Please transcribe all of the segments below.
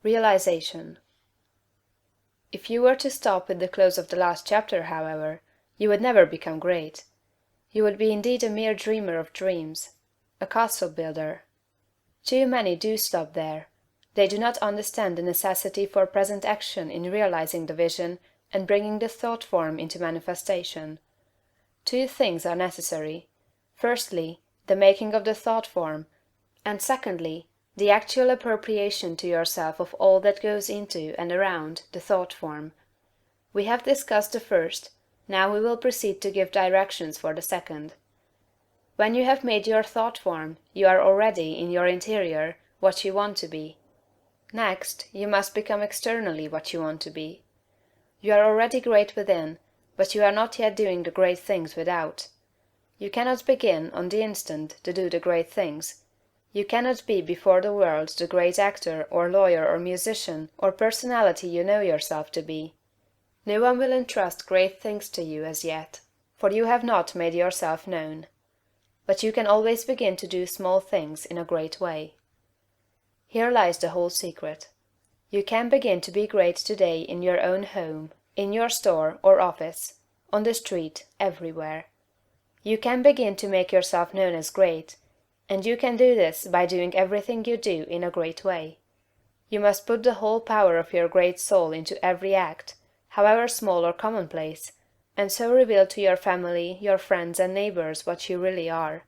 Realization. If you were to stop with the close of the last chapter, however, you would never become great. You would be indeed a mere dreamer of dreams, a castle builder. Too many do stop there. They do not understand the necessity for present action in realizing the vision and bringing the thought form into manifestation. Two things are necessary: firstly, the making of the thought form, and secondly, the actual appropriation to yourself of all that goes into and around the thought form. We have discussed the first, now we will proceed to give directions for the second. When you have made your thought form, you are already, in your interior, what you want to be. Next, you must become externally what you want to be. You are already great within, but you are not yet doing the great things without. You cannot begin, on the instant, to do the great things. You cannot be before the world the great actor or lawyer or musician or personality you know yourself to be. No one will entrust great things to you as yet, for you have not made yourself known. But you can always begin to do small things in a great way. Here lies the whole secret. You can begin to be great today in your own home, in your store or office, on the street, everywhere. You can begin to make yourself known as great, and you can do this by doing everything you do in a great way. You must put the whole power of your great soul into every act, however small or commonplace, and so reveal to your family, your friends and neighbors what you really are.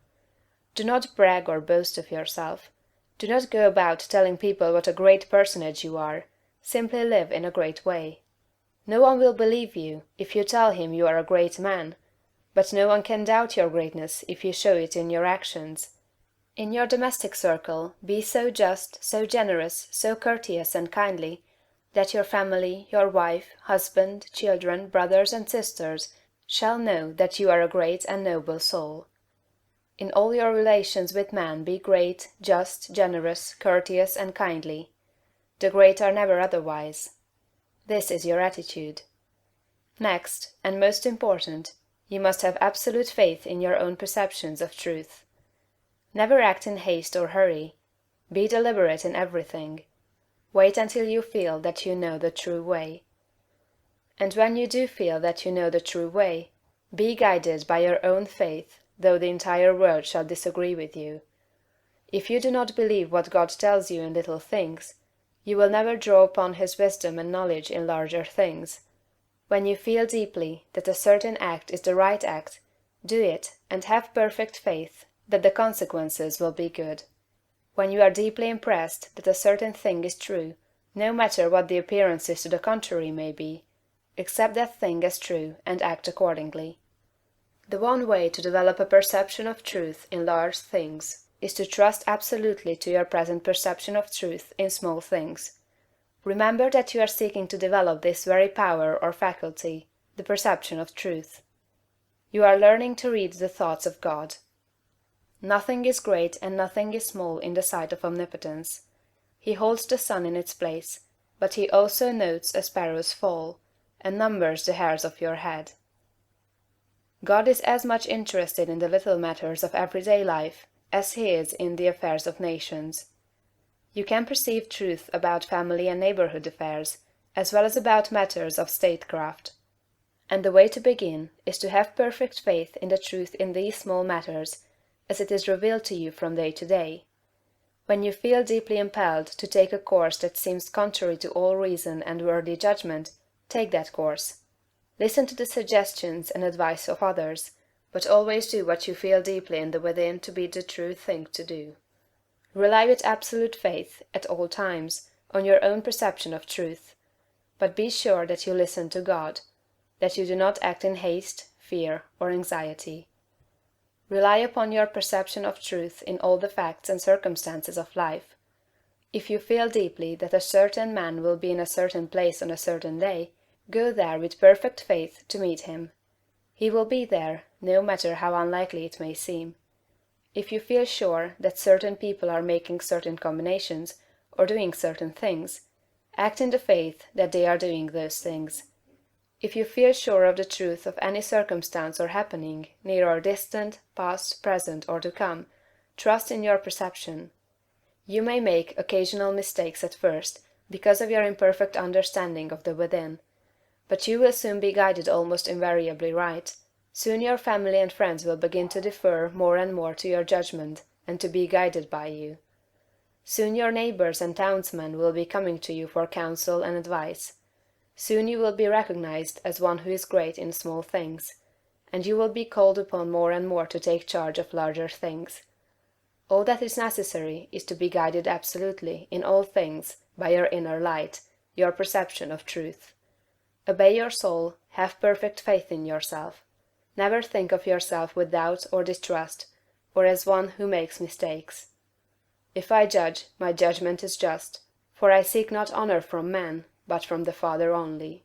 Do not brag or boast of yourself. Do not go about telling people what a great personage you are. Simply live in a great way. No one will believe you if you tell him you are a great man, but no one can doubt your greatness if you show it in your actions. In your domestic circle, be so just, so generous, so courteous and kindly, that your family, your wife, husband, children, brothers and sisters shall know that you are a great and noble soul. In all your relations with men be great, just, generous, courteous and kindly. The great are never otherwise. This is your attitude. Next, and most important, you must have absolute faith in your own perceptions of truth. Never act in haste or hurry. Be deliberate in everything. Wait until you feel that you know the true way. And when you do feel that you know the true way, be guided by your own faith, though the entire world shall disagree with you. If you do not believe what God tells you in little things, you will never draw upon his wisdom and knowledge in larger things. When you feel deeply that a certain act is the right act, do it and have perfect faith that the consequences will be good. When you are deeply impressed that a certain thing is true, no matter what the appearances to the contrary may be, accept that thing as true and act accordingly. The one way to develop a perception of truth in large things is to trust absolutely to your present perception of truth in small things. Remember that you are seeking to develop this very power or faculty, the perception of truth. You are learning to read the thoughts of God. Nothing is great and nothing is small in the sight of omnipotence. He holds the sun in its place, but he also notes a sparrow's fall, and numbers the hairs of your head. God is as much interested in the little matters of everyday life as he is in the affairs of nations. You can perceive truth about family and neighborhood affairs, as well as about matters of statecraft. And the way to begin is to have perfect faith in the truth in these small matters, as it is revealed to you from day to day. When you feel deeply impelled to take a course that seems contrary to all reason and worthy judgment, take that course. Listen to the suggestions and advice of others, but always do what you feel deeply in the within to be the true thing to do. Rely with absolute faith, at all times, on your own perception of truth, but be sure that you listen to God, that you do not act in haste, fear, or anxiety. Rely upon your perception of truth in all the facts and circumstances of life. If you feel deeply that a certain man will be in a certain place on a certain day, go there with perfect faith to meet him. He will be there, no matter how unlikely it may seem. If you feel sure that certain people are making certain combinations, or doing certain things, act in the faith that they are doing those things. If you feel sure of the truth of any circumstance or happening, near or distant, past, present, or to come, trust in your perception. You may make occasional mistakes at first, because of your imperfect understanding of the within. But you will soon be guided almost invariably right. Soon your family and friends will begin to defer more and more to your judgment, and to be guided by you. Soon your neighbors and townsmen will be coming to you for counsel and advice. Soon you will be recognized as one who is great in small things, and you will be called upon more and more to take charge of larger things. All that is necessary is to be guided absolutely, in all things, by your inner light, your perception of truth. Obey your soul, have perfect faith in yourself. Never think of yourself with doubt or distrust, or as one who makes mistakes. If I judge, my judgment is just, for I seek not honor from man, but from the Father only.